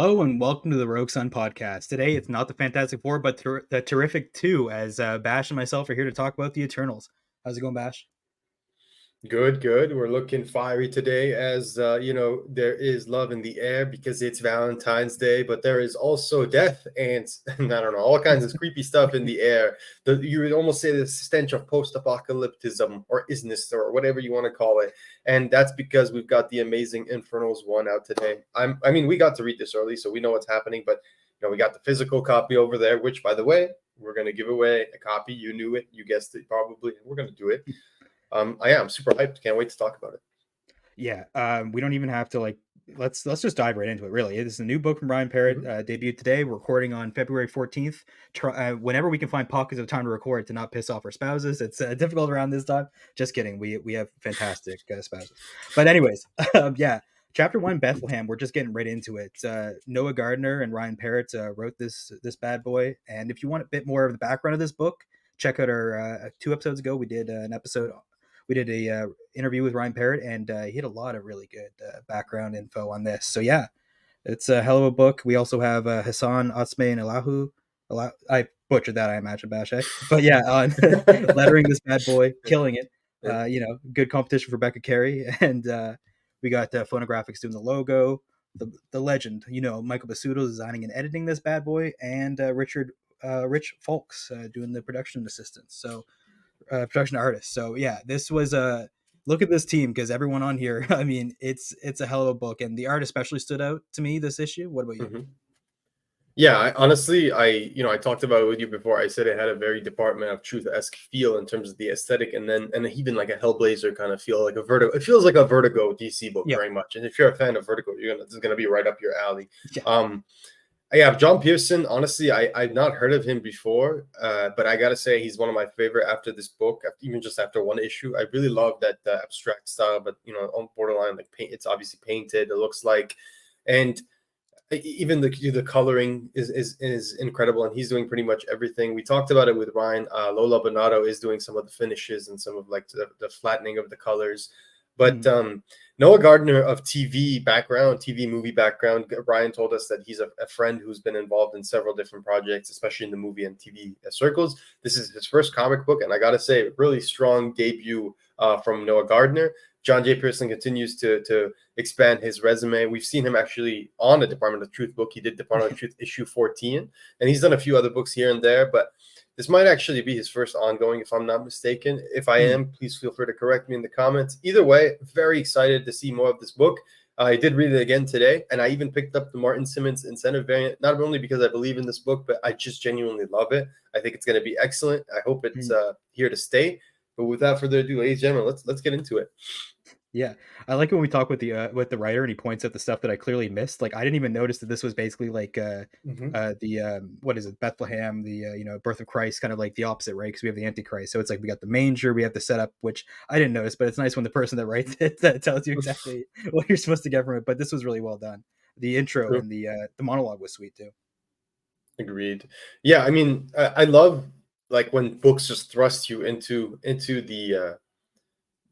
Hello and welcome to the Rogue Sun podcast. Today it's not the Fantastic Four, but the Terrific Two, as Bash and myself are here to talk about the Eternals. How's it going, Bash? Good, good. We're looking fiery today as, there is love in the air because it's Valentine's Day, but there is also death and, and I don't know, all kinds of creepy stuff in the air. You would almost say the stench of post-apocalypticism or isness or whatever you want to call it. And that's because we've got the amazing Infernals one out today. We got to read this early, so we know what's happening, but we got the physical copy over there, which, by the way, we're going to give away a copy. You knew it. You guessed it probably. We're going to do it. I'm super hyped. Can't wait to talk about it. Yeah, we don't even have to let's just dive right into it. Really, this is a new book from Ryan Parrott, debuted today. We're recording on February 14th. Whenever we can find pockets of time to record to not piss off our spouses, it's difficult around this time. Just kidding. We have fantastic spouses. But anyways, yeah. Chapter 1, Bethlehem. We're just getting right into it. Noah Gardner and Ryan Parrott wrote this bad boy. And if you want a bit more of the background of this book, check out our 2 episodes ago. We did an episode. We did a interview with Ryan Parrott, and he had a lot of really good background info on this. So yeah, it's a hell of a book. We also have Hassan Otsmane-Elhaou. I butchered that, I imagine, Bash. But yeah, on lettering this bad boy, killing it. Good competition for Becca Carey, and we got Phonographics doing the logo. The legend, Michael Basuto designing and editing this bad boy, and Rich Folks doing the production assistance. So production artist. So yeah, this was a look at this team, because everyone on here, I mean, it's a hell of a book, and the art especially stood out to me this issue. What about you? Mm-hmm. Yeah, I talked about it with you before. I said it had a very Department of Truth-esque feel in terms of the aesthetic, and even like a Hellblazer kind of feel, like a Vertigo. It feels like a Vertigo DC book very much. And if you're a fan of Vertigo, this is gonna be right up your alley. Yeah. Yeah, John Pearson, honestly, I've not heard of him before, but I gotta say he's one of my favorite after this book, even just after one issue. I really love that abstract style, but on borderline like paint. It's obviously painted. It looks like, and even the coloring is incredible, and he's doing pretty much everything. We talked about it with Ryan. Lola Bonato is doing some of the finishes and some of like the flattening of the colors, but Noah Gardner of TV movie background. Ryan told us that he's a friend who's been involved in several different projects, especially in the movie and TV circles. This is his first comic book, and I gotta say, really strong debut from Noah Gardner. John J. Pearson continues to expand his resume. We've seen him actually on a Department of Truth book. He did Department of Truth issue 14, and he's done a few other books here and there, but this might actually be his first ongoing, if I'm not mistaken. If I am, please feel free to correct me in the comments. Either way, very excited to see more of this book. I did read it again today, and I even picked up the Martin Simmons incentive variant, not only because I believe in this book, but I just genuinely love it. I think it's going to be excellent. I hope it's here to stay. But without further ado, ladies and gentlemen, let's get into it. Yeah, I like when we talk with the writer and he points out the stuff that I clearly missed. Like, I didn't even notice that this was basically like what is it, Bethlehem, the birth of Christ, kind of like the opposite, right? Because we have the Antichrist, so it's like we got the manger, we have the setup, which I didn't notice, but it's nice when the person that writes it that tells you exactly what you're supposed to get from it. But this was really well done. The intro and the monologue was sweet too. Agreed. Yeah, I mean, I love like when books just thrust you into the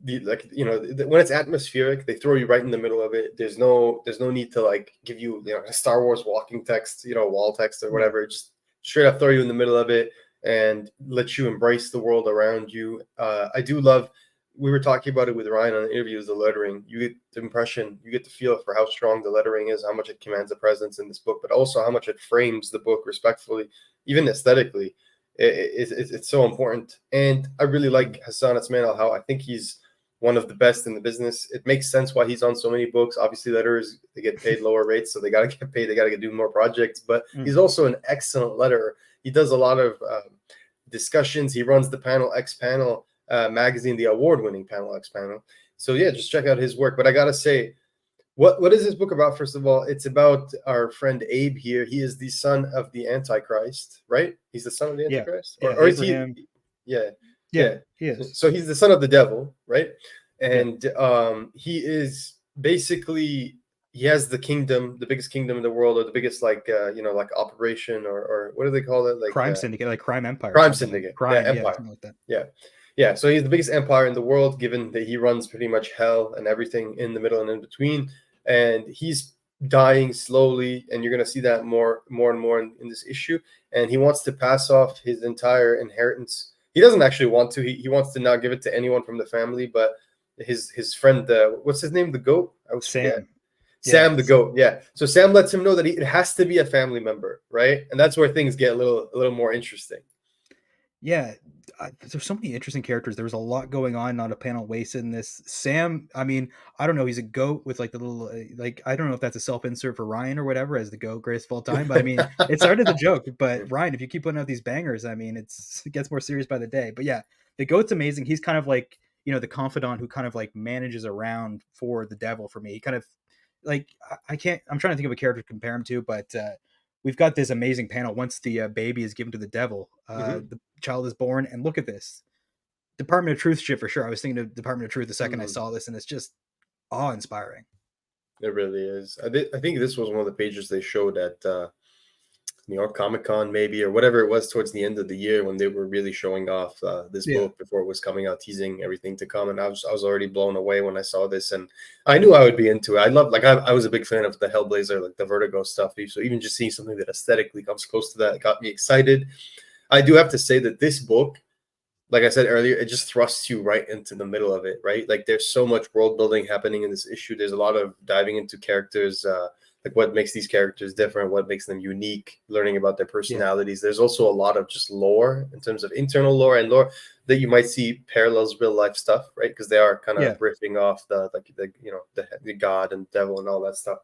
when it's atmospheric, they throw you right in the middle of it. There's no need to like give you a Star Wars walking text, wall text or whatever. Just straight up throw you in the middle of it and let you embrace the world around you. I do love. We were talking about it with Ryan on the interviews. The lettering, you get the impression, you get the feel for how strong the lettering is, how much it commands a presence in this book, but also how much it frames the book respectfully, even aesthetically. It's so important, and I really like Hassan Otsmane-Elhaou. I think he's one of the best in the business. It makes sense why he's on so many books. Obviously, letters, they get paid lower rates, so they got to get paid. They got to do more projects. But he's also an excellent letterer. He does a lot of discussions. He runs the Panel X Panel magazine, the award-winning Panel X Panel. So yeah, just check out his work. But I got to say, what is this book about? First of all, it's about our friend Abe here. He is the son of the Antichrist, right? He's the son of the Antichrist? Yeah. Or is he? Yeah. Yeah, he is. So he's the son of the devil, right? And he is basically, he has the kingdom, the biggest kingdom in the world, or the biggest like operation, or what do they call it? Like crime syndicate, like crime empire. Crime syndicate. Crime, empire. Something like that. Yeah. So he's the biggest empire in the world, given that he runs pretty much hell and everything in the middle and in between. And he's dying slowly, and you're going to see that more and more in this issue. And he wants to pass off his entire inheritance. He doesn't actually want to. He wants to not give it to anyone from the family, but his friend, what's his name, the goat? I always forget. Sam. Yeah. Sam the goat, yeah. So Sam lets him know that it has to be a family member, right? And that's where things get a little more interesting. Yeah, there's so many interesting characters. There was a lot going on, not a panel wasted in this. Sam, I mean, I don't know. He's a goat with like the little, like, I don't know if that's a self insert for Ryan or whatever as the goat greatest of all time. But I mean, it started as a joke. But Ryan, if you keep putting out these bangers, I mean, it gets more serious by the day. But yeah, the goat's amazing. He's kind of like, the confidant who kind of like manages around for the devil for me. He kind of like, I can't, I'm trying to think of a character to compare him to, but we've got this amazing panel once the baby is given to the devil. Mhm. The child is born, and look at this Department of Truth shit for sure. I was thinking of Department of Truth the second I Mm, saw this, and it's just awe inspiring. it really is. I think this was one of the pages they showed at New York Comic Con, maybe, or whatever it was towards the end of the year when they were really showing off this Yeah, book before it was coming out, teasing everything to come. And I was already blown away when I saw this, and I knew I would be into it. I love, like, I was a big fan of the Hellblazer, like the Vertigo stuff. So even just seeing something that aesthetically comes close to that got me excited. I do have to say that this book, like I said earlier, it just thrusts you right into the middle of it, right? Like there's so much world building happening in this issue. There's a lot of diving into characters, like what makes these characters different, what makes them unique, learning about their yeah, personalities. There's also a lot of just lore in terms of internal lore and lore that you might see parallels real life stuff, right? Because they are kind yeah, of riffing off the god and devil and all that stuff.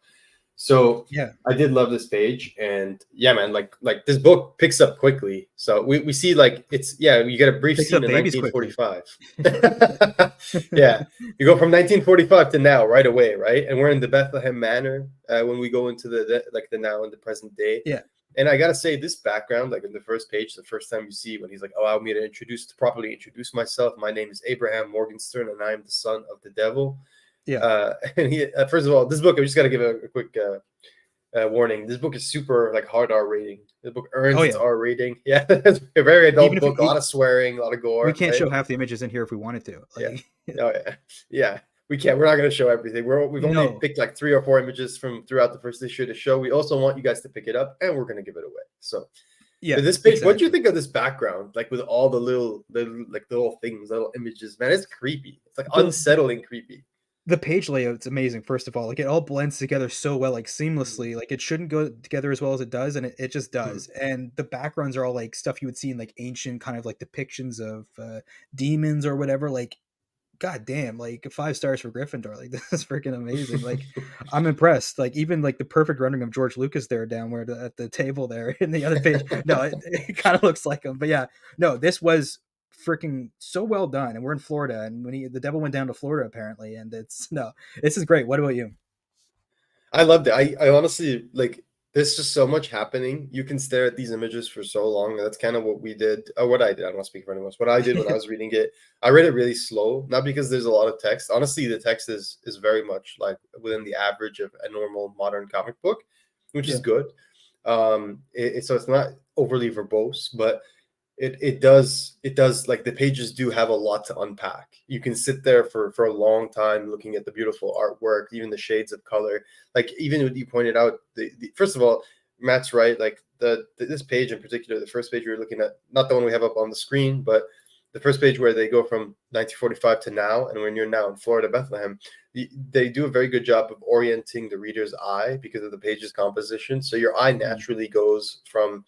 So yeah. I did love this page, and yeah, man, like this book picks up quickly. So we see, like, it's, yeah, you get a brief Picks scene up in babies quickly. 1945. Yeah, you go from 1945 to now right away, right? And we're in the Bethlehem Manor when we go into the now and the present day. Yeah, And I gotta say, this background, like in the first page, the first time you see when he's like, "Allow me to properly introduce myself. My name is Abraham Morgenstern, and I am the son of the devil." yeah. And first of all, this book, I just got to give a quick warning. This book is super, like, hard R rating. The book earns Oh its yeah. R rating. Yeah, it's a very Even adult if book. A lot of swearing, a lot of we gore. can't Right? show half the images in here if we wanted to, Yeah. like, Oh yeah. Yeah. We can't. We're not going to show everything. We've only no, picked like 3 or 4 images from throughout the first issue to show. We also want you guys to pick it up, and we're going to give it away. So, yeah, but this page, what do you exactly. think of this background? Like with all the little things, little images. Man, it's creepy. It's like The unsettling creepy. the page layout's amazing. First of all, like it all blends together so well, like Mm, seamlessly. Like it shouldn't go together as well as it does, and it just mm. does. And the backgrounds are all like stuff you would see in like ancient kind of like depictions of demons or whatever. Like, god damn, like 5 stars for Gryffindor. Like this is freaking amazing. Like I'm impressed. Like even like the perfect rendering of George Lucas there down where at the table there in the other page. No, it kind of looks like him. But yeah, no, this was freaking so well done. And we're in Florida, and when the devil went down to Florida apparently, and it's no, this is great. What about you? I loved it. I honestly, like, there's just so much happening. You can stare at these images for so long. That's kind of what we did, or what I did. I don't want to speak for anyone else. What I did when I was reading it, I read it really slow, not because there's a lot of text. Honestly, the text is very much like within the average of a normal modern comic book, which is Yeah. good. So it's not overly verbose, but it does, like, the pages do have a lot to unpack. You can sit there for a long time looking at the beautiful artwork, even the shades of color. Like, even what you pointed out, the first of all, Matt's right. Like, this page in particular, the first page we were looking at, not the one we have up on the screen, but the first page where they go from 1945 to now, and when you're now in Florida, Bethlehem, they do a very good job of orienting the reader's eye because of the page's composition. So your eye Mhm. naturally goes from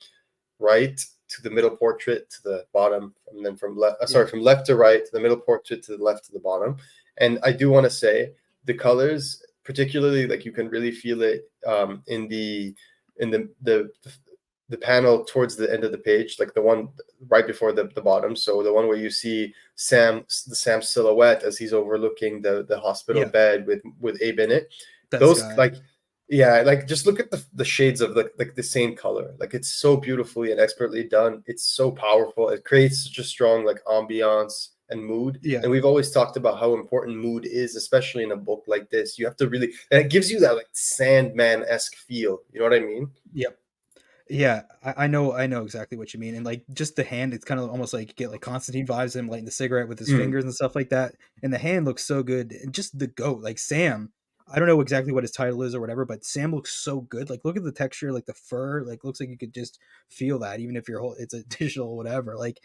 right to the middle portrait to the bottom, and then from left, Yeah. from left to right to the middle portrait to the left to the bottom. And I do want to say the colors, particularly, like, you can really feel it in the panel towards the end of the page, like the one right before the bottom. So the one where you see Sam silhouette as he's overlooking the hospital Yeah. bed with Abe in it. That Those, sky. like, yeah, like, just look at the shades of the same color. Like, it's so beautifully and expertly done. It's so powerful. It creates such a strong, like, ambiance and mood. Yeah. And we've always talked about how important mood is, especially in a book like this. You have to really, and it gives you that, like, Sandman-esque feel. You know what I mean? Yep. Yeah, I know exactly what you mean, and like just the hand, it's kind of almost like you get like Constantine vibes, him lighting the cigarette with his Mm. fingers and stuff like that. And the hand looks so good, and just the goat, like Sam. I don't know exactly what his title is or whatever, but Sam looks so good. Like, look at the texture, like the fur, like looks like you could just feel that, even if it's a digital whatever. Like,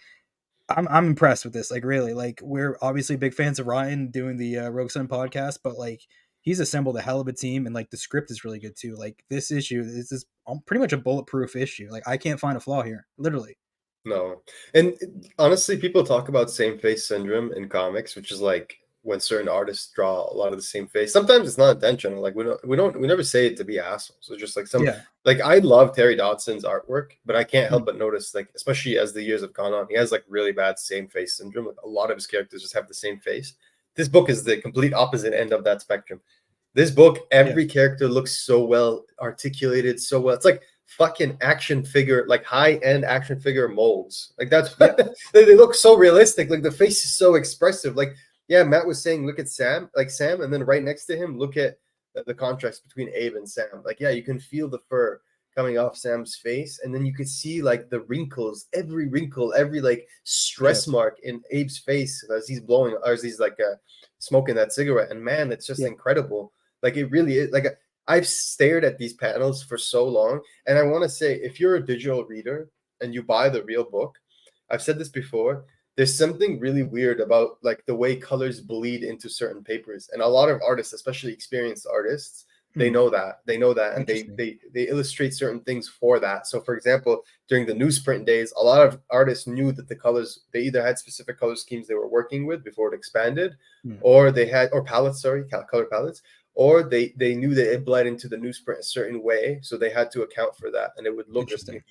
I'm impressed with this. Like, really, like we're obviously big fans of Ryan doing the Rogue Sun podcast, but like he's assembled a hell of a team, and like the script is really good too. Like this issue, this is pretty much a bulletproof issue. Like I can't find a flaw here, literally. No. And honestly, people talk about same face syndrome in comics, which is like when certain artists draw a lot of the same face. Sometimes it's not intentional. Like we never say it to be assholes. It's just like Yeah. like I love Terry Dodson's artwork, but I can't help Mm. but notice, like, especially as the years have gone on, he has like really bad same face syndrome. Like a lot of his characters just have the same face. This book is the complete opposite end of that spectrum. This book, Yeah. every character looks so well articulated, so well. It's like fucking action figure, like high-end action figure molds. Like that's Yeah. they look so realistic. Like the face is so expressive. Like, yeah, Matt was saying, look at Sam, like Sam, and then right next to him, look at the contrast between Abe and Sam. Like, yeah, you can feel the fur coming off Sam's face, and then you could see like the wrinkles, every wrinkle, every like Yeah. stress mark in Abe's face as he's blowing, or as he's like smoking that cigarette. And man, it's just Yeah. incredible. Like it really is. Like I've stared at these panels for so long, and I want to say, if you're a digital reader and you buy the real book, I've said this before, there's something really weird about like the way colors bleed into certain papers, and a lot of artists, especially experienced artists, they Mm. know that, and they Interesting. they they illustrate certain things for that. So for example, during the newsprint days, a lot of artists knew that the colors, they either had specific color schemes they were working with before it expanded, Mm. or they had, or palettes, sorry, color palettes, or they knew that it bled into the newsprint a certain way, so they had to account for that, and it would look, Interesting.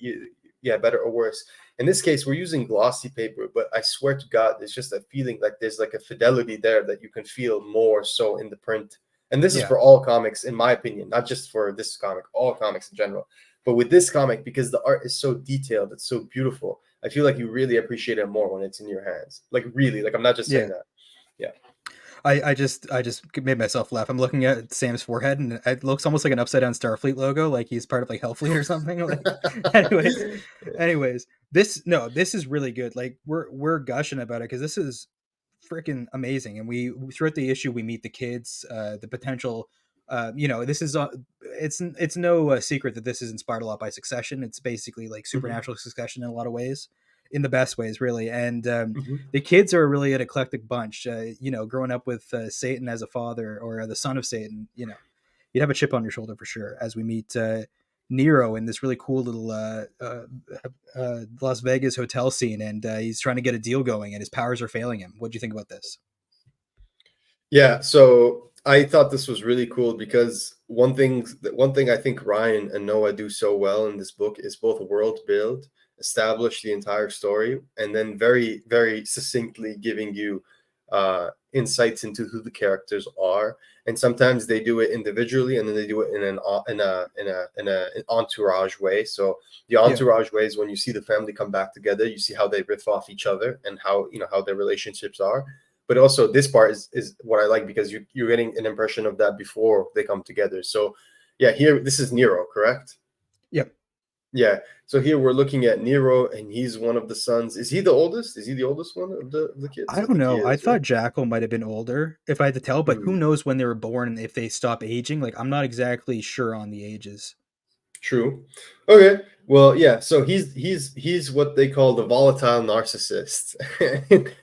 yeah, better or worse. In this case, we're using glossy paper, but I swear to God, it's just a feeling like there's like a fidelity there that you can feel more so in the print. And this is Yeah. for all comics, in my opinion, not just for this comic, all comics in general. But with this comic, because the art is so detailed, it's so beautiful, I feel like you really appreciate it more when it's in your hands. Like really, like I'm not just saying Yeah. that. Yeah. I just made myself laugh. I'm looking at Sam's forehead, and it looks almost like an upside down Starfleet logo, like he's part of like Hellfleet or something. Like, anyways, this is really good. Like we're gushing about it because this is freaking amazing. And we throughout the issue we meet the kids, the potential. This is it's no secret that this is inspired a lot by Succession. It's basically like Mhm, supernatural Succession in a lot of ways, in the best ways, really. And mhm. the kids are really an eclectic bunch. Growing up with Satan as a father, or the son of Satan, you'd have a chip on your shoulder for sure. As we meet Nero in this really cool little Las Vegas hotel scene, and he's trying to get a deal going, and his powers are failing him. What do you think about this? Yeah, so I thought this was really cool because one thing I think Ryan and Noah do so well in this book is both world build, establish the entire story, and then very, very succinctly giving you insights into who the characters are. And sometimes they do it individually, and then they do it in an entourage way. So the Yeah, entourage way is when you see the family come back together, you see how they riff off each other and how how their relationships are. But also this part is what I like, because you're getting an impression of that before they come together. So yeah, here this is Nero, correct? yeah. Yeah. So here we're looking at Nero, and he's one of the sons. Is he the oldest? Is he the oldest one of the kids? I I don't think he know. I is, right? thought Jackal might have been older, if I had to tell, but who Hmm. knows when they were born and if they stop aging? Like, I'm not exactly sure on the ages. True. Okay. Well, yeah. So he's what they call the volatile narcissist,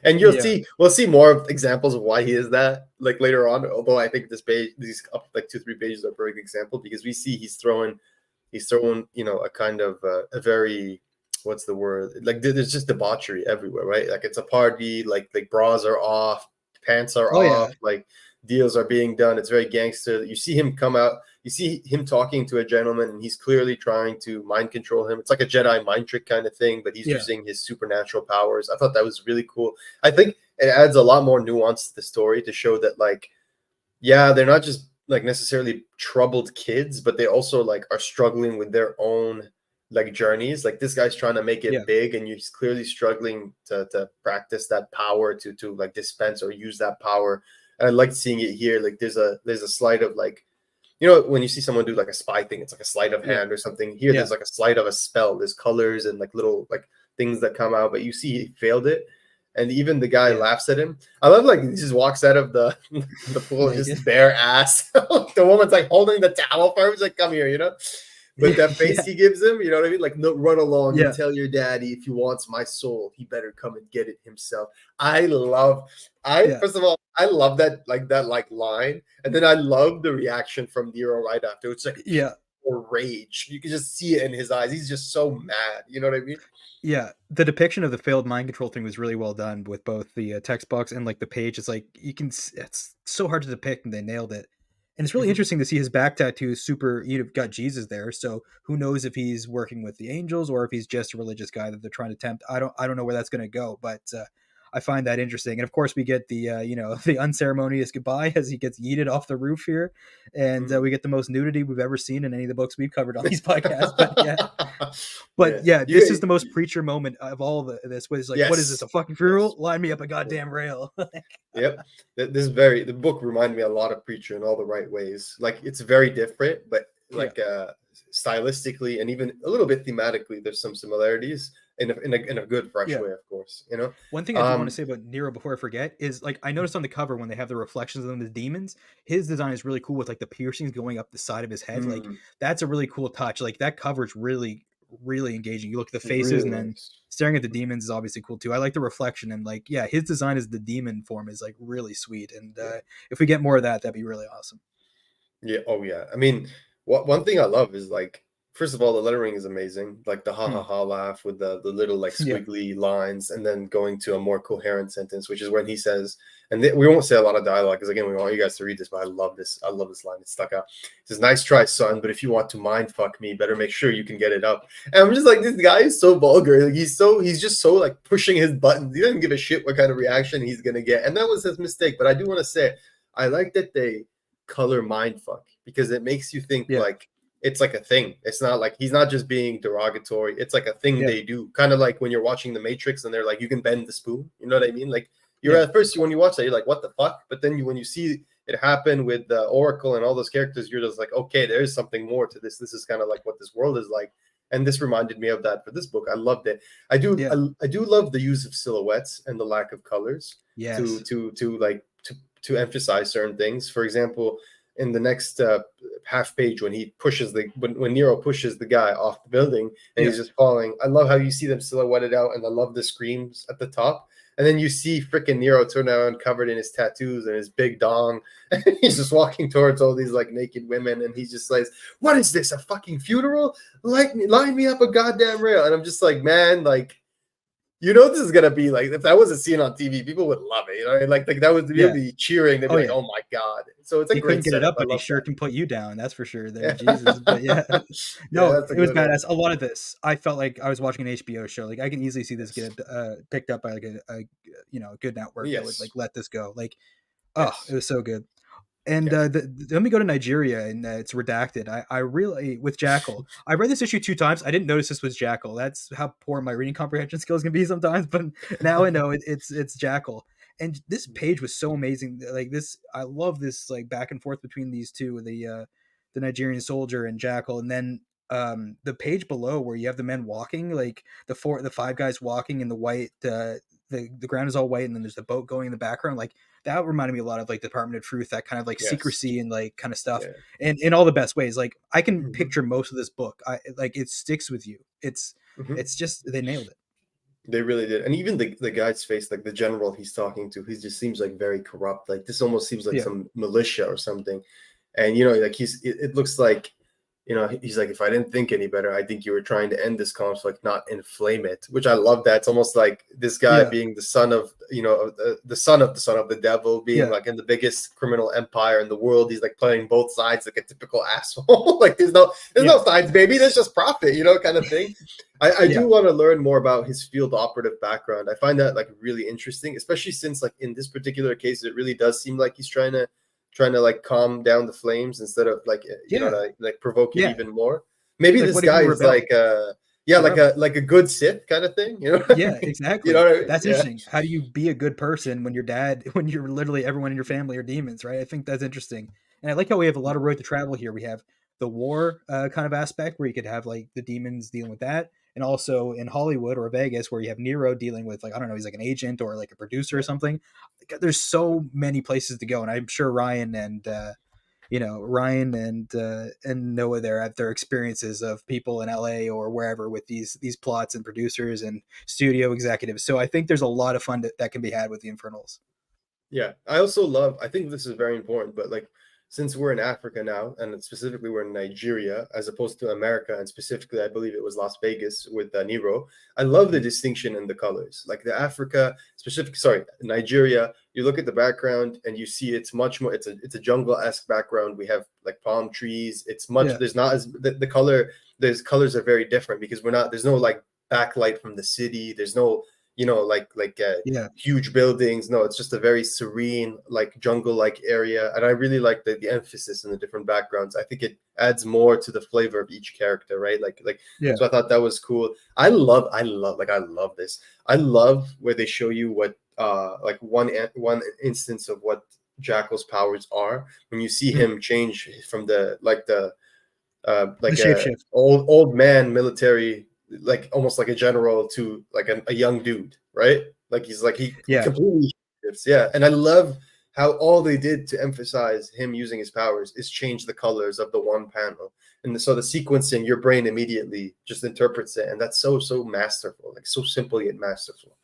and Yeah, we'll see more of examples of why he is that like later on. Although I think this page, these up like 2-3 pages are a perfect example, because we see he's throwing a kind of a very, what's the word, like there's just debauchery everywhere, right? Like it's a party, like bras are off, pants are oh off, yeah, like deals are being done. It's very gangster. You see him come out, you see him talking to a gentleman, and he's clearly trying to mind control him. It's like a Jedi mind trick kind of thing, but he's yeah, using his supernatural powers. I thought that was really cool. I think it adds a lot more nuance to the story to show that, like, yeah, they're not just like necessarily troubled kids, but they also like are struggling with their own like journeys. Like this guy's trying to make yeah, it big, and he's clearly struggling to practice that power, to like dispense or use that power. And I like seeing it here. Like there's a sleight of, like, when you see someone do like a spy thing, it's like a sleight of yeah, hand or something. Here yeah, there's like a sleight of a spell. There's colors and like little like things that come out, but you see he failed it. and even the guy Yeah. laughs at him. I love like he just walks out of the the pool Naked. just bare ass. The woman's like holding the towel for him. He's like, "Come here," you know. But that face Yeah. he gives him, you know what I mean? Like, no, run along and Yeah. tell your daddy if he wants my soul, he better come and get it himself. I love, I Yeah. first of all, I love that line, and then I love the reaction from Nero right after. It's like Yeah. pure rage. You can just see it in his eyes. He's just so mad. You know what I mean? Yeah, the depiction of the failed mind control thing was really well done with both the text box and like the page. It's like you can, it's so hard to depict, and they nailed it. And it's really Mhm. interesting to see his back tattoo. Super, you've got Jesus there, so who knows if he's working with the angels or if he's just a religious guy that they're trying to tempt. I don't know where that's going to go, but I find that interesting. And of course, we get the the unceremonious goodbye as he gets yeeted off the roof here, and Mhm. we get the most nudity we've ever seen in any of the books we've covered on these podcasts. But yeah, but Yeah. yeah, this is You the most preacher moment of all of this. Was like, what is this? yes. A fucking Yes. funeral? Line me up a Yeah. goddamn rail. Yep. The book reminded me a lot of Preacher in all the right ways. Like it's very different, but Yeah. like stylistically and even a little bit thematically, there's some similarities in a good, fresh Yeah. way, of course. You know. One thing I do want to Um. say about Nero before I forget is like I Mhm. noticed on the cover when they have the reflections of them as demons, his design is really cool with like the piercings going up the side of his head. Like Mm, that's a really cool touch. Like that cover is really, really engaging. You look at the faces really and then nice. staring at the demons is obviously cool too. I like the reflection and like yeah, his design as the demon form is like really sweet. And Yeah. if we get more of that, that'd be really awesome. Yeah. Oh, yeah. I mean, what one thing I love is like, first of all, the lettering is amazing. Like the ha ha Hmm. ha laugh with the little like Yeah. squiggly lines, and then going to a more coherent sentence, which is when he says, and we won't say a lot of dialogue because again, we want you guys to read this, but I love this. I love this line. It stuck out. It says, "Nice try, son, but if you want to mind fuck me, better make sure you can get it up." And I'm just like, this guy is so vulgar. Like, he's just so like pushing his buttons. He doesn't give a shit what kind of reaction he's gonna get, and that was his mistake. But I do want to say, I like that they color mindfuck because it makes you think Yeah. like it's like a thing. It's not like he's not just being derogatory. It's like a thing Yeah. they do. Kind of like when you're watching The Matrix and they're like, you can bend the spoon. You know what I mean? Like you're Yeah. at first when you watch that, you're like, what the fuck? But then when you see it happen with the Oracle and all those characters, you're just like, okay, there's something more to this. This is kind of like what this world is like. And this reminded me of that for this book. I loved it. Yeah. I do love the use of silhouettes and the lack of colors to Yes. to to like to emphasize certain things. For example, in the next half page when Nero pushes the guy off the building and Yeah. he's just falling. I love how you see them silhouetted out, and I love the screams at the top. And then you see freaking Nero turn around covered in his tattoos and his big dong. And he's just walking towards all these like naked women, and he's just like, "What is this? A fucking funeral? Line me up a goddamn rail." And I'm just like, man, like this is gonna be like if that was a scene on TV, people would love it. You know, like that was they'd Yeah. be cheering. They'd be Oh like, yeah. "Oh my god!" So it's a He couldn't great get it setup. up, I but he love sure that. can put you down. That's for sure. There, Yeah, Jesus. But yeah, yeah, no, that's a it was good one. badass. A lot of this, I felt like I was watching an HBO show. Like I can easily see this Yes, get picked up by like a good network that would like yes, let this go. Like oh, it yes, was so good. And yes. let me go to Nigeria, and it's redacted. I really with Jackal. I read this issue 2 times. I didn't notice this was Jackal. That's how poor my reading comprehension skills can be sometimes. But now I know it's Jackal. And this page was so amazing. Like this, I love this like back and forth between these two, the Nigerian soldier and Jackal, and then the page below where you have the men walking, like the five guys walking in the white. The ground is all white, and then there's the boat going in the background. Like that reminded me a lot of like Department of Truth, that kind of like Yes, secrecy and like kind of stuff, yeah. and in all the best ways. Like I can Mhm, picture most of this book. I like it sticks with you. mhm. It's just they nailed it. They really did, and even the guy's face, like the general he's talking to, he just seems like very corrupt. Like this almost seems like Yeah, some militia or something. And like it looks like he's like, if I didn't think any better, I think you were trying to end this conflict, not inflame it, which I love. That it's almost like this guy yeah, being the son of the devil, being yeah, like in the biggest criminal empire in the world. He's like playing both sides like a typical asshole. Like there's yeah, no sides, baby, there's just profit, kind of thing. I yeah, do want to learn more about his field operative background. I find that like really interesting, especially since like in this particular case it really does seem like he's trying to like calm down the flames instead of like yeah, like provoke it yeah. even more. Maybe Like this what if guy you is rebel? like yeah, A rebel. like a good Sith kind of thing, Yeah, you know exactly. what I mean? That's Yeah. interesting. How do you be a good person when your dad, when you're literally everyone in your family are demons, right? I think that's interesting. And I like how we have a lot of road to travel here. We have the war kind of aspect where you could have like the demons dealing with that. and also in Hollywood or Vegas where you have Nero dealing with, like, I don't know, he's like an agent or like a producer or Yeah. something. There's so many places to go, and I'm sure Ryan and and Noah there at their experiences of people in LA or wherever with these plots and producers and studio executives. So I think there's a lot of fun that can be had with the Infernals. Yeah, I also love. I think this is very important, but like since we're in Africa now, and specifically we're in Nigeria as opposed to America, and specifically I believe it was Las Vegas with Nero. I love the distinction in the colors. Like the Africa specific, sorry, Nigeria. You look at the background and you see it's much more. It's a jungle-esque background. We have like palm trees. It's much. Yeah, There's not as the color. There's colors are very different because we're not. There's no like backlight from the city. There's no yeah, huge buildings. No, it's just a very serene, like jungle-like area, and I really like the emphasis in the different backgrounds. I think it adds more to the flavor of each character, right? yeah, So I thought that was cool. I love this. I love where they show you what like one instance of what Jackal's powers are when you see mm. him change from the The like a shapeshift. old man military, like almost like a general, to like a young dude, right? Like he Yeah, completely shifts. Yeah, and I love how all they did to emphasize him using his powers is change the colors of the one panel, and so the sequencing, your brain immediately just interprets it, and that's so masterful, like so simple yet masterful.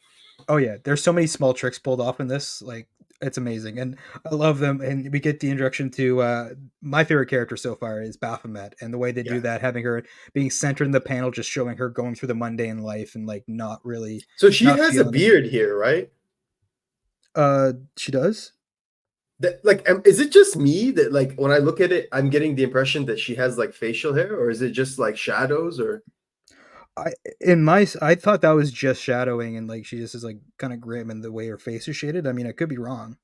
oh yeah, there's so many small tricks pulled off in this, like it's amazing, and I love them. And we get the introduction to my favorite character so far is Baphomet, and the way they do Yeah. that, having her being centered in the panel, just showing her going through the mundane life and like not really So she not has a feeling it. beard here, right? She does. That like, is it just me that like when I look at it, I'm getting the impression that she has like facial hair, or is it just like shadows, or I I thought that was just shadowing, and like she just is like kind of grim in the way her face is shaded. I mean, I could be wrong.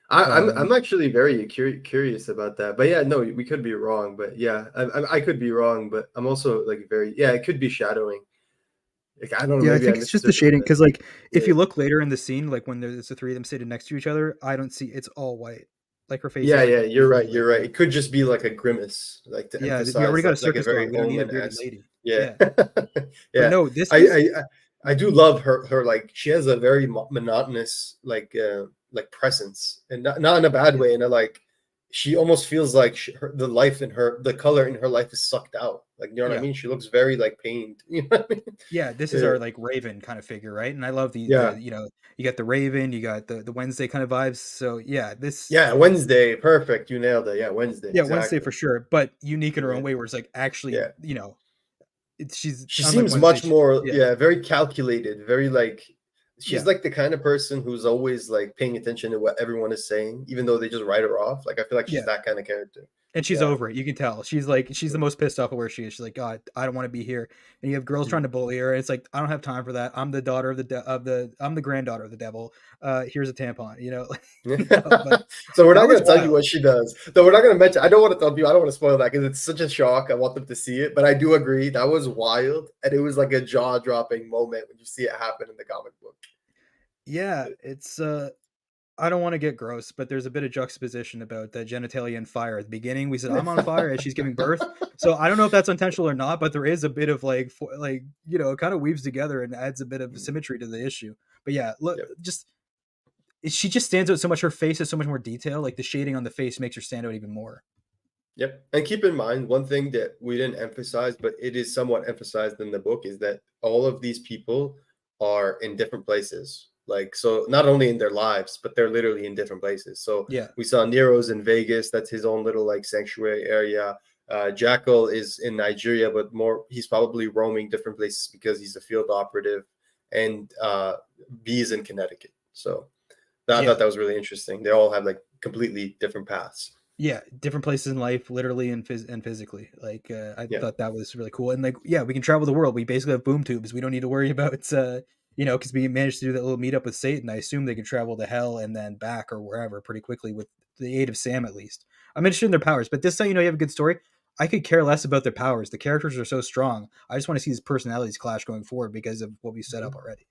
I'm Um, actually very curious about that. But yeah, no, we could be wrong. But yeah, I could be wrong. But I'm also like very, yeah, it could be shadowing. Like I don't know, Yeah, I maybe I think it's just the misinterpreted shading that. because, like, if Yeah, you look later in the scene, like when there's the three of them sitting next to each other, I don't see it's all white. Like her face is like yeah, you're completely right. like You're right. It could just be like a grimace, like to yeah. We already emphasize got a like a circus very dog. We don't need a bearded omen-esque. lady. Yeah, Yeah, but yeah. no, this I, is I I do love her like she has a very monotonous like presence, and not in a bad yeah, way. And like she almost feels like the life in her, the color in her life is sucked out. Like, you know what I yeah, mean? She looks very like pained. You know what I mean? yeah. This is Yeah, our like Raven kind of figure, right? And I love yeah, the you got the Raven, you got the Wednesday kind of vibes. So yeah, this yeah. Wednesday, perfect. You nailed it. Yeah, Wednesday, yeah Wednesday exactly. for sure, but unique in her Yeah, own way, where it's like actually yeah. she's She unlike seems Wednesday. much more, Yeah, yeah, very calculated, very like she's yeah. like the kind of person who's always like paying attention to what everyone is saying, even though they just write her off. Like I feel like she's Yeah, that kind of character. and she's Yeah. over it. You can tell. She's like she's the Yeah. most pissed off of where she is. She's like, God, I don't want to be here. And you have girls trying Mhm. to bully her. And it's like I don't have time for that. I'm the daughter of I'm the granddaughter of the devil. Here's a tampon. But So we're that not was gonna tell you wild. what she does. Though we're not gonna mention. I don't want to tell people. I don't want to spoil that because it's such a shock. I want them to see it. But I do agree that was wild, and it was like a jaw dropping moment when you see it happen in the comic book. Yeah, it's I don't want to get gross, but there's a bit of juxtaposition about the genitalia and fire. At the beginning, we said I'm on fire as she's giving birth. So I don't know if that's intentional or not, but there is a bit of like, it kind of weaves together and adds a bit of symmetry to the issue. But yeah, look, Yep. just she just stands out so much. Her face has so much more detail. Like the shading on the face makes her stand out even more. Yep. And keep in mind, one thing that we didn't emphasize, but it is somewhat emphasized in the book, is that all of these people are in different places. Like, so not only in their lives, but they're literally in different places. So Yeah, we saw Nero's in Vegas. That's his own little like sanctuary area. Jackal is in Nigeria, but more, he's probably roaming different places because he's a field operative. And B is in Connecticut. So I yeah, thought that was really interesting. They all have like completely different paths. yeah. Different places in life, literally and physically. Like I Yeah. thought that was really cool. And like, yeah, we can travel the world. We basically have boom tubes. We don't need to worry about because we managed to do that little meetup with Satan. I assume they can travel to hell and then back or wherever pretty quickly with the aid of Sam at least. I'm interested in their powers, but this time you have a good story. I could care less about their powers. The characters are so strong. I just want to see these personalities clash going forward because of what we set up Mhm. already.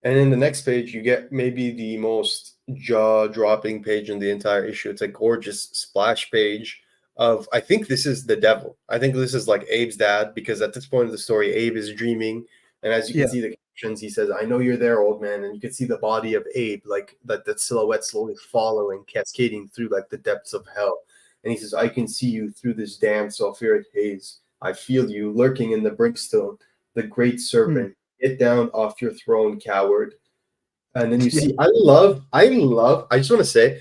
And in the next page, you get maybe the most jaw-dropping page in the entire issue. It's a gorgeous splash page of, I think this is the devil. I think this is like Abe's dad, because at this point of the story, Abe is dreaming. And as you can Yeah. see the captions, he says, "I know you're there, old man." And you can see the body of Abe, like that silhouette slowly following, cascading through like the depths of hell. And he says, "I can see you through this damn sulfuric haze. I feel you lurking in the brimstone, the great Mm. serpent. Get down off your throne, coward." And then you Yeah. see, I just want to say,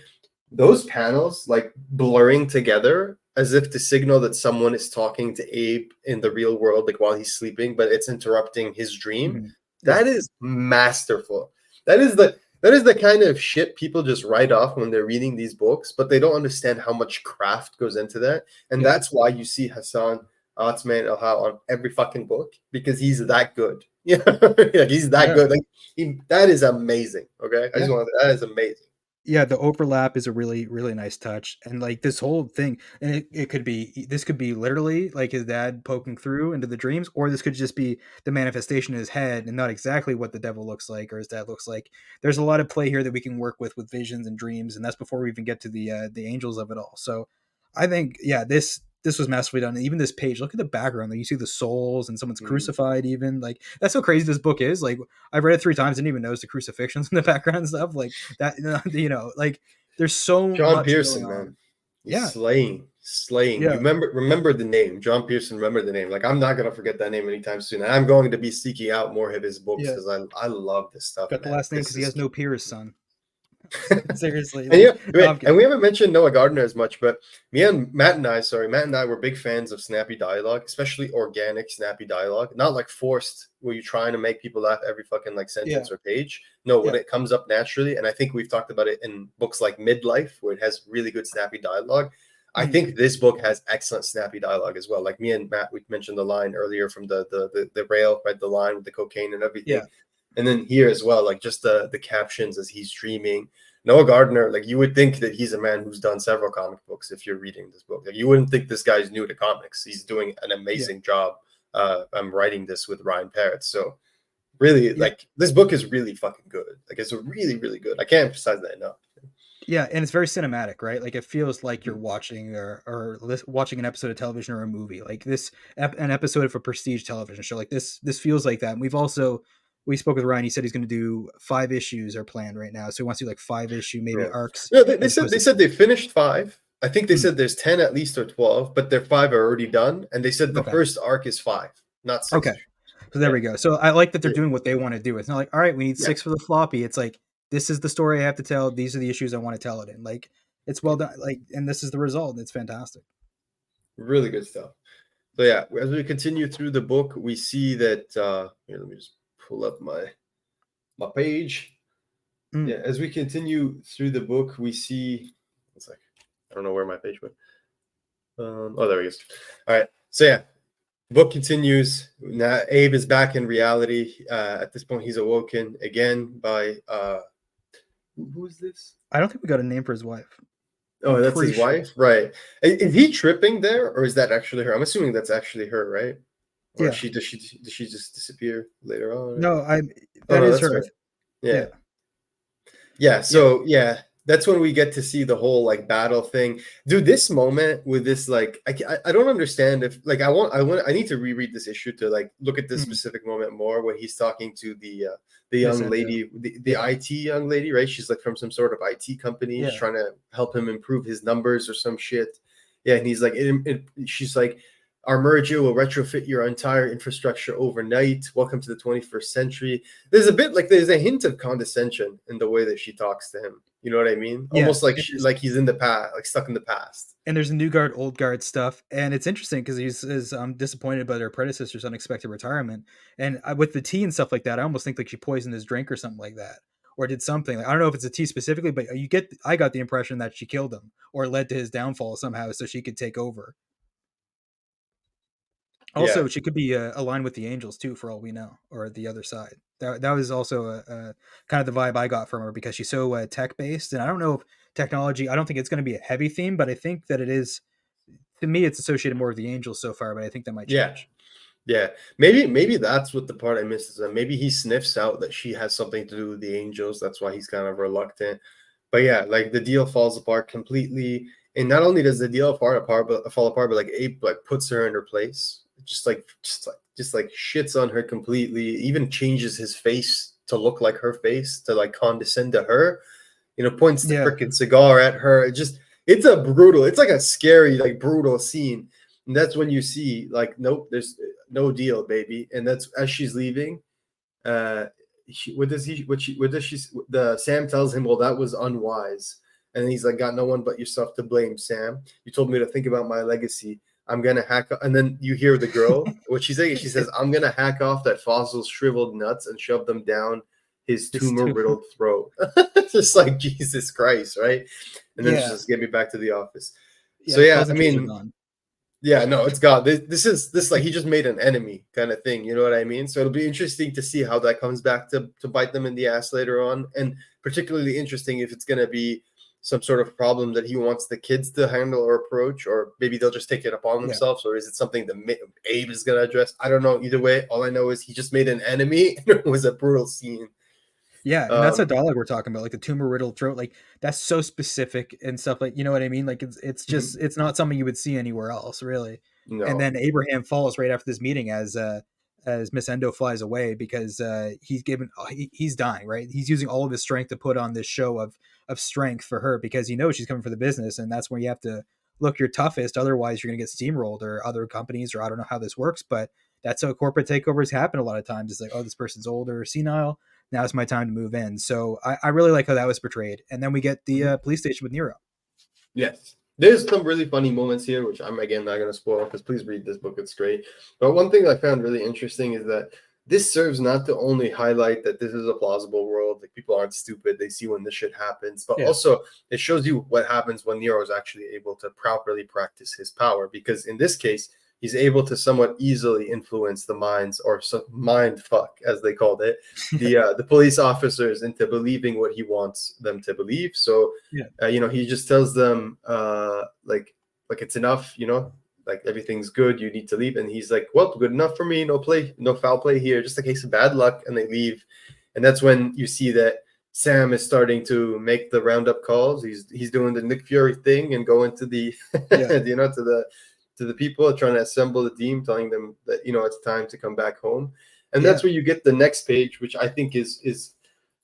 those panels like blurring together as if to signal that someone is talking to Abe in the real world, like while he's sleeping, but it's interrupting his dream. Mhm. Yeah. That is masterful. That is the kind of shit people just write off when they're reading these books, but they don't understand how much craft goes into that. And Yeah. that's why you see Hassan Otsmane-Elhaou on every fucking book, because he's that good. Yeah, like he's that Yeah. good. Like that is amazing. Okay, I Yeah. just want that is amazing. Yeah, the overlap is a really, really nice touch. And like this whole thing, and it could be this could be literally like his dad poking through into the dreams, or this could just be the manifestation in his head and not exactly what the devil looks like or his dad looks like. There's a lot of play here that we can work with visions and dreams, and that's before we even get to the angels of it all. So I think, yeah, this was masterfully done. And even this page, look at the background. Like you see the souls and someone's Mhm. crucified. Even like that's how crazy this book is. Like I've read it 3 times, didn't even notice the crucifixions in the background and stuff. Like that, like there's so John much going Pearson, man, on. he's Yeah, slaying. You yeah, remember the name, John Pearson. Remember the name. Like I'm not gonna forget that name anytime soon. And I'm going to be seeking out more of his books yeah. because I love this stuff, Got the man. last name because This he has is no peers, son. Seriously, And yeah, like no, I'm and kidding. we haven't mentioned Noah Gardner as much, but Matt and I were big fans of snappy dialogue, especially organic snappy dialogue, not like forced where you're trying to make people laugh every fucking like Yeah, sentence or page. No, when yeah, it comes up naturally, and I think we've talked about it in books like Midlife, where it has really good snappy dialogue. I mhm, think this book has excellent snappy dialogue as well. Like me and Matt, we mentioned the line earlier from the rail, right? The line with the cocaine and everything. yeah, And then here as well, like just the captions as he's dreaming. Noah Gardner, like you would think that he's a man who's done several comic books if you're reading this book. Like you wouldn't think this guy's new to comics. He's doing an yeah, amazing job. I'm writing this with Ryan Parrott. So really, yeah. like this book is really fucking good. Like it's really, really good. I can't emphasize that enough. Yeah, and it's very cinematic, right? Like it feels like you're Mhm. watching watching an episode of television or a movie. Like an episode of a prestige television show. Like this feels like that. And we spoke with Ryan. He said he's going to do 5 issues are planned right now, so he wants to do like 5 issue maybe Yeah. arcs No, they as said opposed they to. said they finished five. I think they Hmm, said there's 10 at least or 12, but their five are already done. And they said the okay, first arc is five, not six okay, issues. so there Yeah. we go. So I like that they're Yeah. doing what they want to do. It's not like, all right, we need Yeah. 6 for the floppy. It's like this is the story I have to tell. These are the issues I want to tell it in. Like it's well done. Like, and this is the result. It's fantastic. Really good stuff. So yeah, as we continue through the book, we see that here, let me just pull up my page. Mm. Yeah, as we continue through the book, we see it's like I don't know where my page went. Oh, there he is. All right. So yeah, book continues. Now Abe is back in reality. At this point, he's awoken again by who is this? I don't think we got a name for his wife. I'm Oh, that's pretty his sure. wife, right? Is he tripping there, or is that actually her? I'm assuming that's actually her, right? Or Yeah. she does she just disappear later on? No, I Oh that no, is that's her. her. Yeah. Yeah. Yeah, Yeah. so yeah, that's when we get to see the whole like battle thing. Dude, this moment with this like I don't understand if like I need to reread this issue to like look at this Mhm. specific moment more when he's talking to the Miss young Endo. lady, the Yeah. IT young lady, right? She's like from some sort of IT company. She's Yeah. trying to help him improve his numbers or some shit. Yeah, and he's like she's like our merger will retrofit your entire infrastructure overnight. Welcome to the 21st century. There's a hint of condescension in the way that she talks to him. You know what I mean? Yeah. Almost like It is. like he's in the past, like stuck in the past. And there's new guard, old guard stuff, and it's interesting because he's is disappointed about her predecessor's unexpected retirement, and with the tea and stuff like that, I almost think like she poisoned his drink or something like that, or did something. Like, I don't know if it's a tea specifically, but I got the impression that she killed him or led to his downfall somehow, so she could take over. Yeah, Also, she could be aligned with the angels too, for all we know, or the other side. That was also a kind of the vibe I got from her because she's so tech based, and I don't know if technology. I don't think it's going to be a heavy theme, but I think that it is. To me, it's associated more with the angels so far, but I think that might yeah, change. yeah. Maybe that's what the part I missed is that maybe he sniffs out that she has something to do with the angels. That's why he's kind of reluctant. But yeah, like the deal falls apart completely. And not only does the deal fall apart, but like Abe like puts her in her place, just like shits on her completely. Even changes his face to look like her face to like condescend to her. Points the Yeah, freaking cigar at her. It's a brutal. It's like a scary, like brutal scene. And that's when you see like, nope, there's no deal, baby. And that's as she's leaving. The Sam tells him, well, that was unwise. And he's like, got no one but yourself to blame, Sam. You told me to think about my legacy. I'm gonna hack. And then you hear the girl. What she's saying? She says, "I'm gonna hack off that fossil's shriveled nuts and shove them down his this too. tumor-riddled throat." It's just like Jesus Christ, right? And then she Yeah, says, "Get me back to the office." yeah. So The yeah, I pleasantries are mean, gone. yeah, no, it's God. This like he just made an enemy kind of thing. You know what I mean? So it'll be interesting to see how that comes back to bite them in the ass later on, and particularly interesting if it's going to be some sort of problem that he wants the kids to handle or approach, or maybe they'll just take it upon Yeah. themselves, or is it something that Abe is going to address? I don't know. Either way, all I know is he just made an enemy, and it was a brutal scene. Yeah, and that's a Um, dialogue we're talking about, like the tumor riddled throat. Like that's so specific and stuff. Like you know what I mean? Like it's just mhm. it's not something you would see anywhere else, really. And No. then Abraham falls right after this meeting as Miss Endo flies away because he's dying. Right, he's using all of his strength to put on this show of strength for her because he knows she's coming for the business, and that's where you have to look your toughest. Otherwise, you're gonna get steamrolled or other companies or I don't know how this works, but that's how corporate takeovers happen a lot of times. It's like, oh, this person's older or senile, now it's my time to move in. So I really like how that was portrayed. And then we get the Mhm. police station with Nero. Yes. There's some really funny moments here, which I'm again not going to spoil because please read this book. It's great. But one thing I found really interesting is that this serves not to only highlight that this is a plausible world, like people aren't stupid, they see when this shit happens, but Yeah. also it shows you what happens when Nero is actually able to properly practice his power. Because in this case, he's able to somewhat easily influence the minds, or mind fuck as they called it, the police officers into believing what he wants them to believe. So Yeah. he just tells them like it's enough, like everything's good, you need to leave. And he's like, well, good enough for me, no foul play here, just a case of bad luck. And they leave. And that's when you see that Sam is starting to make the roundup calls. He's doing the Nick Fury thing and going to the Yeah. to the people, trying to assemble the team, telling them that it's time to come back home. And that's Yeah. where you get the next page, which I think is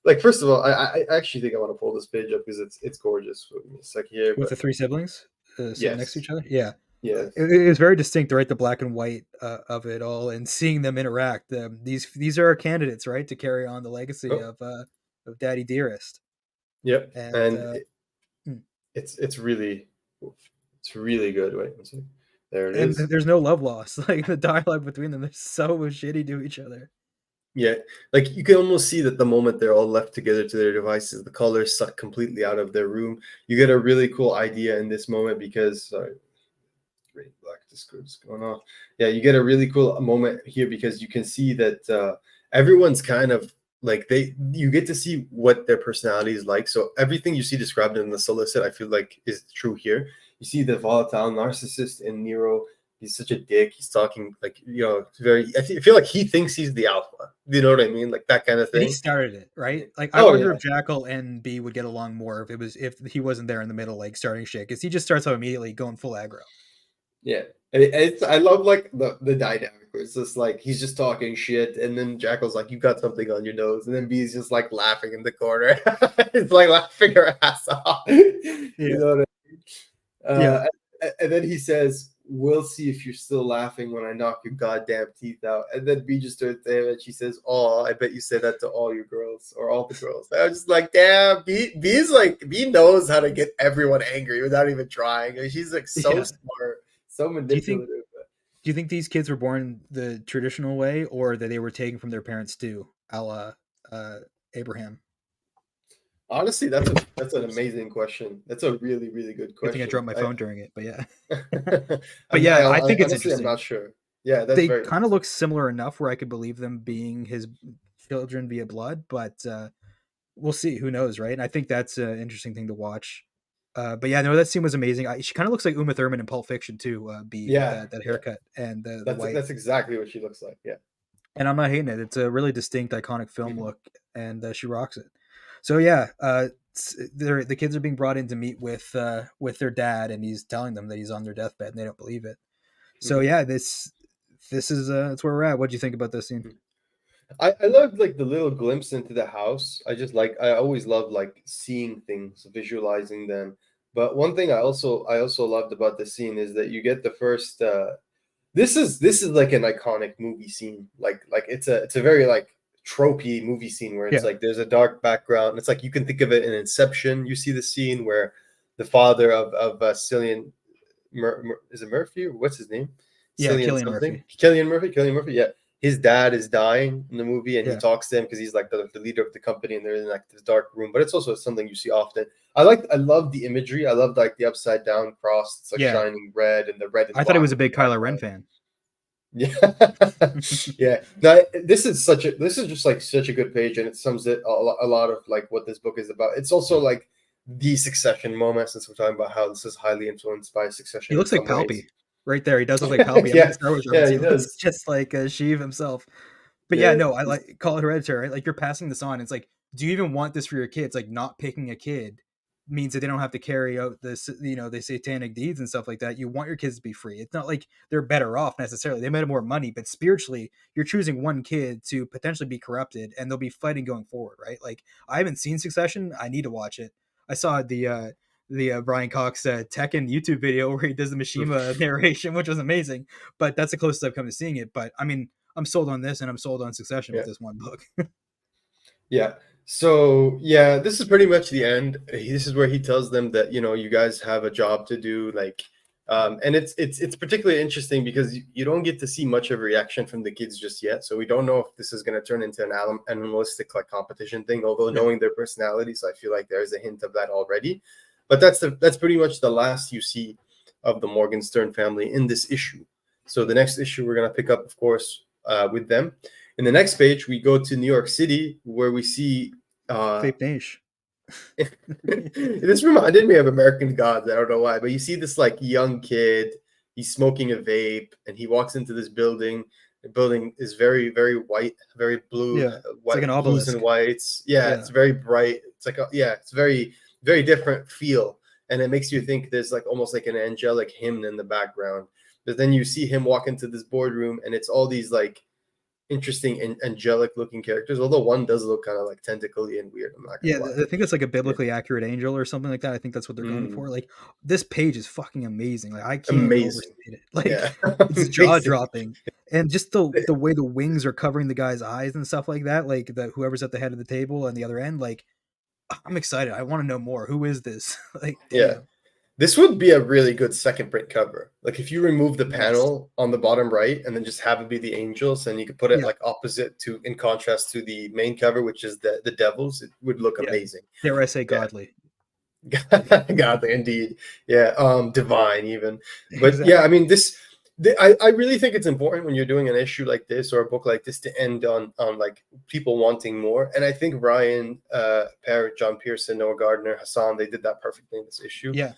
like, first of all, I actually think I want to pull this page up because it's gorgeous. Wait a sec here, With but the three siblings sitting next to yes, each other. Yeah. yes. It is very distinct, right? The black and white of it all, and seeing them interact. These are our candidates, right, to carry on the legacy Oh, of Daddy Dearest. yep. And And hmm. it's really good. Wait one sec. There it and is. there's no love lost. Like the dialogue between them, they're so shitty to each other. Yeah, like you can almost see that the moment they're all left together to their devices, the colors suck completely out of their room. You get a really cool idea in this moment because sorry, great black discourse going off. Yeah, you get a really cool moment here because you can see that everyone's kind of like you get to see what their personality is like. So everything you see described in the solicit, I feel like is true here. You see the volatile narcissist in Nero. He's such a dick. He's talking like, very. I feel like he thinks he's the alpha. You know what I mean? Like that kind of And he thing. started it, right? Like I Oh wonder yeah, if Jackal and B would get along more if he wasn't there in the middle, like starting shit, because he just starts off immediately going full aggro. yeah. I love like the dynamic where it's just like he's just talking shit, and then Jackal's like, "You got something on your nose," and then B's just like laughing in the corner. It's like laughing her ass off. You Yeah, know what I mean? yeah, And then he says, "We'll see if you're still laughing when I knock your goddamn teeth out." And then B just turns to him and she says, "Oh, I bet you say that to all your girls or all the girls." I was just like, "Damn, B knows how to get everyone angry without even trying. I mean, she's like so yeah. smart, so Do you think manipulative." do you think these kids were born the traditional way, or that they were taken from their parents too, a la uh, Abraham? Honestly, that's an amazing question. That's a really really good Good thing I question. dropped my phone during it, but yeah. But I'm, I, yeah, I I think it's honestly I'm not interesting. sure. Yeah, that's They very kind of interesting. look similar enough where I could believe them being his children via blood, but we'll see. Who knows, right? And I think that's an interesting thing to watch. But yeah, no, that scene was amazing. She kind of looks like Uma Thurman in Pulp Fiction too. B with Yeah, that yeah. haircut and the That's white. that's exactly what she looks like. Yeah. And I'm not hating it. It's a really distinct, iconic film Mhm. look, and she rocks it. So yeah, the kids are being brought in to meet with their dad, and he's telling them that he's on their deathbed, and they don't believe it. So Mhm. yeah, this is that's where we're at. What do you think about this scene? I loved like the little glimpse into the house. I always love like seeing things, visualizing them. But one thing I also loved about the scene is that you get the first this is like an iconic movie scene. Like it's a very like tropey movie scene where it's Yeah, like there's a dark background. It's like you can think of it in Inception. You see the scene where the father of Cillian is it Murphy? What's his name? yeah, Cillian Killian something. Murphy. Killian Murphy. Yeah, his dad is dying in the movie, and he Yeah, talks to him because he's like the leader of the company, and they're in like this dark room. But it's also something you see often. I love the imagery. I love like the upside down cross. It's like yeah. shining red, and the red and I thought he black was a in the big Kylo Ren background. fan. Yeah, yeah. No, this is just like such a good page, and it sums it a lot of like what this book is about. It's also like the Succession moment, since we're talking about how this is highly influenced by He Succession in looks like some ways. Palpy right there. He does look like Palpy. I'm making Yeah, Star Wars yeah, reference. He he looks does. just like Sheev himself. But yeah, Yeah, no, I like call it hereditary, right? Like you're passing this on. It's like, do you even want this for your kids? Like not picking a kid means that they don't have to carry out this, the satanic deeds and stuff like that. You want your kids to be free. It's not like they're better off necessarily. They might have more money, but spiritually, you're choosing one kid to potentially be corrupted, and they'll be fighting going forward, right? Like I haven't seen Succession. I need to watch it. I saw the Brian Cox Tekken YouTube video where he does the Mishima narration, which was amazing. But that's the closest I've come to seeing it. But I mean, I'm sold on this, and I'm sold on Succession with yeah, this one book. yeah. So yeah, this is pretty much the end. This is where he tells them that you guys have a job to do, like, and it's particularly interesting because you don't get to see much of a reaction from the kids just yet. So we don't know if this is going to turn into an animalistic like competition thing. Although Yeah, knowing their personalities, I feel like there's a hint of that already. But that's pretty much the last you see of the Morgenstern family in this issue. So the next issue we're going to pick up, of course, with them. In the next page, we go to New York City, where we see. Faith Nation. This reminded me of American Gods. I don't know why, but you see this like young kid. He's smoking a vape, and he walks into this building. The building is very, very white, very blue, Yeah, it's like white an blues and obelisk. whites. Yeah, Yeah, it's very bright. It's like it's very, very different feel, and it makes you think there's like almost like an angelic hymn in the background. But then you see him walk into this boardroom, and it's all these like interesting and angelic looking characters. Although one does look kind of like tentacly and weird. I'm not gonna yeah. lie. I think it's like a Yeah. biblically accurate angel or something like that. I think that's what they're going Mm, for. Like this page is fucking amazing. Like I can't even amazing. overstate it. Like Yeah. it's jaw Amazing. dropping, and just the way the wings are covering the guy's eyes and stuff like that. Like the whoever's at the head of the table and the other end. Like I'm excited. I want to know more. Who is this? Like Yeah. damn. This would be a really good second print cover. Like if you remove the Yes. panel on the bottom right and then just have it be the angels, and you could put it Yeah. like opposite to in contrast to the main cover, which is the devils, it would look Yeah. amazing. Dare I say Yeah. godly? Godly indeed. Yeah, divine even. But yeah, Exactly. I mean I really think it's important when you're doing an issue like this or a book like this to end on like people wanting more. And I think Ryan Parrott, John Pearson, Noah Gardner, Hassan, they did that perfectly in this issue. Yeah.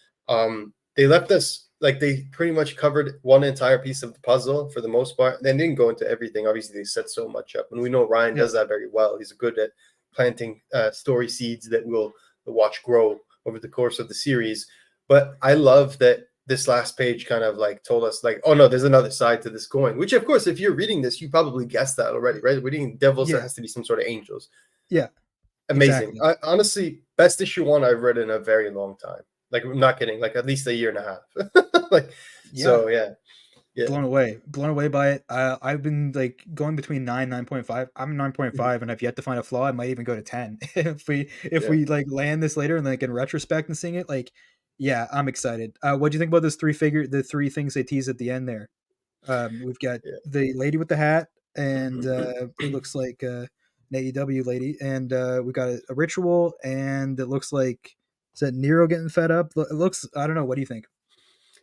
They left us like they pretty much covered one entire piece of the puzzle for the most part. They didn't go into everything. Obviously, they set so much up, and we know Ryan Yeah. does that very well. He's good at planting story seeds that will watch grow over the course of the series. But I love that this last page kind of like told us like, oh no, there's another side to this coin. Which of course, if you're reading this, you probably guessed that already, right? Reading devils, there Yeah. has to be some sort of angels. Yeah. Amazing. Exactly. Honestly, best issue one I've read in a very long time. Like I'm not kidding, like at least a year and a half. Like Yeah. so, yeah, yeah, Blown away by it. I've been like going between 9.5. I'm 9.5, and I've yet to find a flaw. I might even go to 10 if yeah, we like land this later and like in retrospect and seeing it. Like, yeah, I'm excited. What do you think about the three things they tease at the end there? We've got yeah. the lady with the hat, and Mhm. it looks like an AEW lady, and we got a ritual, and it looks like is that Nero getting fed up? It looks. I don't know. What do you think?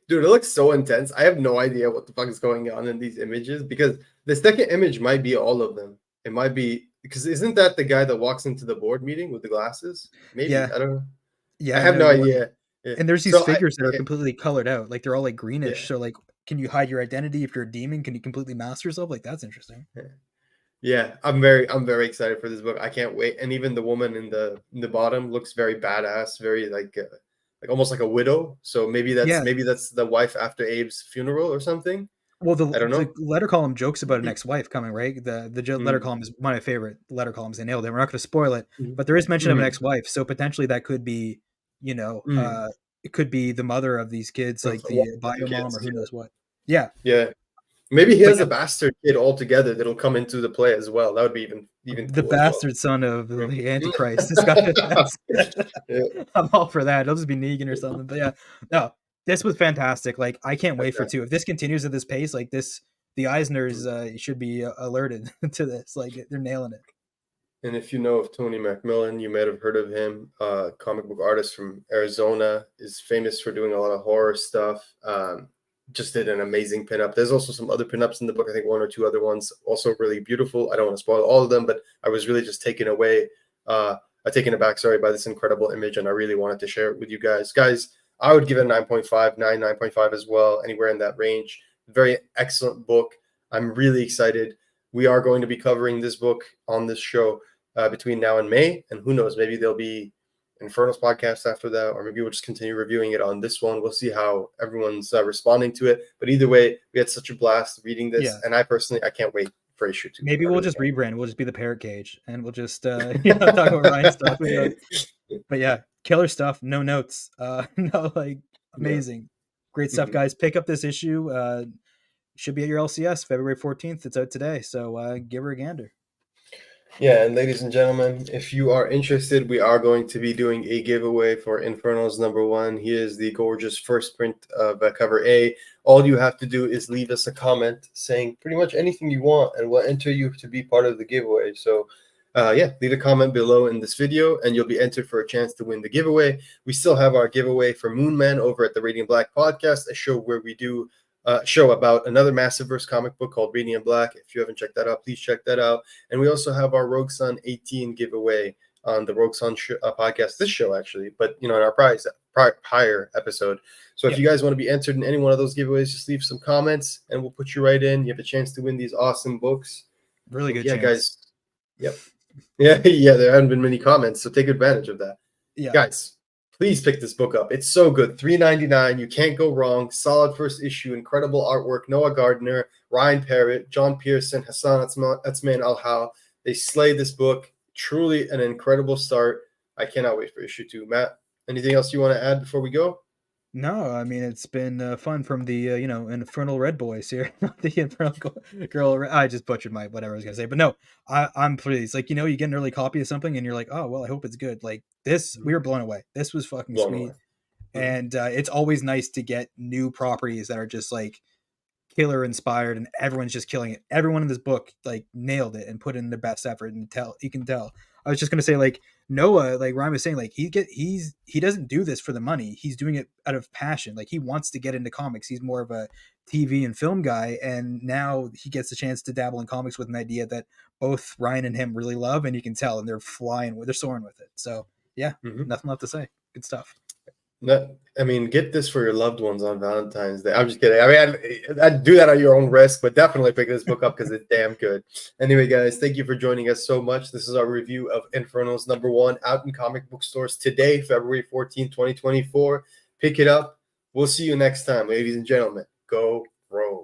Dude, it looks so intense. I have no idea what the fuck is going on in these images because the second image might be all of them. It might be because isn't that the guy that walks into the board meeting with the glasses? Maybe Yeah, I don't know. I yeah. have No, no you're right. idea. Yeah. And there's these So figures that are yeah, completely colored out, like they're all like yeah. greenish. So like, can you hide your identity if you're a demon? Can you completely mask yourself? Like that's interesting. Yeah. Yeah, I'm very excited for this book. I can't wait. And even the woman in the bottom looks very badass, very like almost like a widow. So Yeah. maybe that's the wife after Abe's funeral or something. Well, I don't the know. letter column jokes about an ex-wife coming, right? The letter Mm, column is one of my favorite letter columns. They nailed it. We're not going to spoil it, mm, but there is mention of an mm, ex-wife, so potentially that could be, you know, mm. it could be the mother of these kids, Of like one the of the bio mom or kids. who knows what. Yeah, Yeah. Maybe he but has yeah, a bastard kid altogether that'll come into the play as well. That would be even the cool as well. bastard son of the Antichrist. This guy, Mm. Yeah. I'm all for that. It'll just be Negan or something. But yeah, no, this was fantastic. Like, I can't wait for Okay. two. If this continues at this pace, like this, the Eisners Mm. should be alerted to this. Like, they're nailing it. And if you know of Tony McMillan, you might have heard of him. Comic book artist from Arizona, is famous for doing a lot of horror stuff. Just did an amazing pinup. There's also some other pinups in the book. I think one or two other ones also really beautiful. I don't want to spoil all of them, but I was really just taken aback, sorry, by this incredible image, and I really wanted to share it with you guys. Guys, I would give it a 9.5, 9.5 as well, anywhere in that range. Very excellent book. I'm really excited. We are going to be covering this book on this show between now and May, and who knows, maybe there'll be Infernals podcast after that, or maybe we'll just continue reviewing it on this one. We'll see how everyone's responding to it. But either way, we had such a blast reading this, Yeah. and I can't wait for issue 2. Maybe I we'll really just can't. rebrand. We'll just be the Parrot Cage, and we'll just talk about Ryan stuff. Who knows? But yeah, killer stuff. No notes. No, like, Yeah. amazing, great stuff, Mhm. guys. Pick up this issue. Should be at your LCS February 14th. It's out today, so give her a gander. Yeah, and ladies and gentlemen, if you are interested, we are going to be doing a giveaway for Infernals #1. Here's the gorgeous first print of cover A. All you have to do is leave us a comment saying pretty much anything you want, and we'll enter you to be part of the giveaway. So, yeah, leave a comment below in this video, and you'll be entered for a chance to win the giveaway. We still have our giveaway for Moon Man over at the Radiant Black podcast, a show where we do show about another Massiveverse comic book called Radiant Black. If you haven't checked that out, please check that out. And we also have our Rogue Sun 18 giveaway on the Rogue Sun podcast, this show actually, but in our prior episode. So if Yep. you guys want to be entered in any one of those giveaways, just leave some comments and we'll put you right in. You have a chance to win these awesome books. Really And good yeah, chance. guys. Yep. Yeah, there haven't been many comments, so take advantage of that. Yeah. Guys, please pick this book up. It's so good. $3.99. You can't go wrong. Solid first issue. Incredible artwork. Noah Gardner, Ryan Parrott, John Pearson, Hassan Otsmane-Elhaou. They slayed this book. Truly an incredible start. I cannot wait for issue 2. Matt, anything else you want to add before we go? No, I mean, it's been fun from the Infernal Red Boys here, not the Infernal Girl. I just butchered my whatever I was gonna say, but no, I'm pleased. Like, you get an early copy of something and you're like, oh well, I hope it's good. Like this, we were blown away. This was fucking Blown away. sweet, and it's always nice to get new properties that are just like killer inspired and everyone's just killing it. Everyone in this book like nailed it and put in their best effort, and you can tell. I was just gonna say, like, Noah, like Ryan was saying, like he doesn't do this for the money. He's doing it out of passion. Like he wants to get into comics. He's more of a TV and film guy, and now he gets a chance to dabble in comics with an idea that both Ryan and him really love, and you can tell, and they're soaring with it. So yeah, Mm-hmm. nothing left to say. Good stuff. No, I mean, get this for your loved ones on Valentine's Day. I'm just kidding. I mean, I'd do that at your own risk, but definitely pick this book up because it's damn good. Anyway, guys, thank you for joining us so much. This is our review of Infernals #1 out in comic book stores today, February 14th, 2024. Pick it up. We'll see you next time, ladies and gentlemen. Go Rogue.